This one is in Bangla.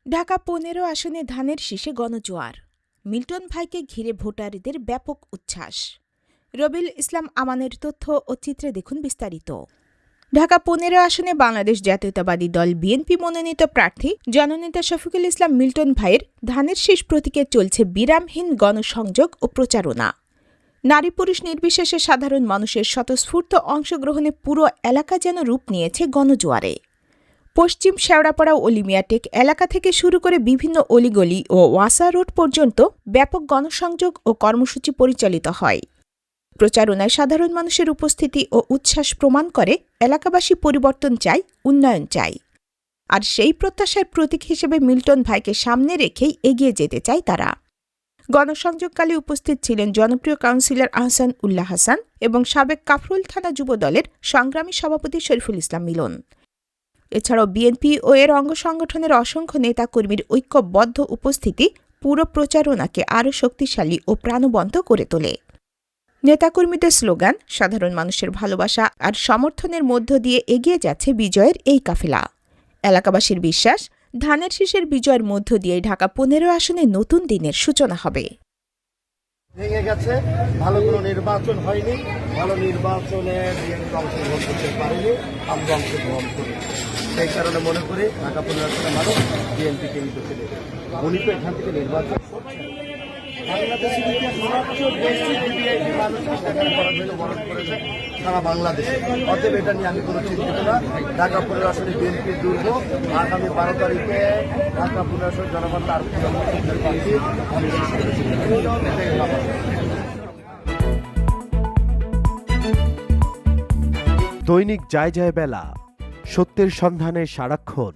ঢাকা ১৫ আসনে ধানের শীষে গণজোয়ার। মিল্টন ভাইকে ঘিরে ভোটারদের ব্যাপক উচ্ছ্বাস। রবিউল ইসলাম আমানের তথ্য ও চিত্রে দেখুন বিস্তারিত। ঢাকা ১৫ আসনে বাংলাদেশ জাতীয়তাবাদী দল বিএনপি মনোনীত প্রার্থী জননেতা শফিকুল ইসলাম মিল্টন ভাইয়ের ধানের শীষ প্রতীকে চলছে বিরামহীন গণসংযোগ ও প্রচারণা। নারী পুরুষ নির্বিশেষে সাধারণ মানুষের স্বতঃস্ফূর্ত অংশগ্রহণে পুরো এলাকা যেন রূপ নিয়েছে গণজোয়ারে। পশ্চিম শেওড়াপাড়া ও লিমিয়াটেক এলাকা থেকে শুরু করে বিভিন্ন অলিগলি ও ওয়াসা রোড পর্যন্ত ব্যাপক গণসংযোগ ও কর্মসূচি পরিচালিত হয়। প্রচারণায় সাধারণ মানুষের উপস্থিতি ও উচ্ছ্বাস প্রমাণ করে এলাকাবাসী পরিবর্তন চাই, উন্নয়ন চাই। আর সেই প্রত্যাশার প্রতীক হিসেবে মিল্টন ভাইকে সামনে রেখেই এগিয়ে যেতে চায় তারা। গণসংযোগকালে উপস্থিত ছিলেন জনপ্রিয় কাউন্সিলর আহসান উল্লাহ হাসান এবং সাবেক কাফরুল থানা যুব দলের সংগ্রামী সভাপতি শরীফুল ইসলাম মিলন। এছাড়াও বিএনপি ও এর অঙ্গ সংগঠনের অসংখ্য নেতাকর্মীর ঐক্যবদ্ধ উপস্থিতি পুরো প্রচারণাকে আরও শক্তিশালী ও প্রাণবন্ত করে তোলে। নেতাকর্মীদের স্লোগান, সাধারণ মানুষের ভালোবাসা আর সমর্থনের মধ্য দিয়ে এগিয়ে যাচ্ছে বিজয়ের এই কাফেলা। এলাকাবাসীর বিশ্বাস, ধানের শীষের বিজয়ের মধ্য দিয়ে ঢাকা ১৫ আসনে নতুন দিনের সূচনা হবে। ভেঙে গেছে, ভালো কোনো নির্বাচন হয়নি, ভালো নির্বাচনে বিএনপি অংশগ্রহণ করতে পারেনি, আমরা অংশগ্রহণ করি। সেই কারণে মনে করি ঢাকা ১৫ আসনের মানুষ বিএনপিকে নিতে দেবে। উনি তো এখান থেকে নির্বাচন বাংলাদেশের সবচেয়ে বেশি বিএনপি মানুষকে সেখানে বরণ করেছে সারা বাংলাদেশে। অতএব এটা নিয়ে আমি কোনো চিন্তিত না। ঢাকা ১৫ আসনে বিএনপির দুর্গ। আগামী ১২ তারিখে ঢাকা ১৫ আসনের জনগণ তার প্রার্থী দৈনিক যায় যায় বেলা, সত্যের সন্ধানে সারাক্ষণ।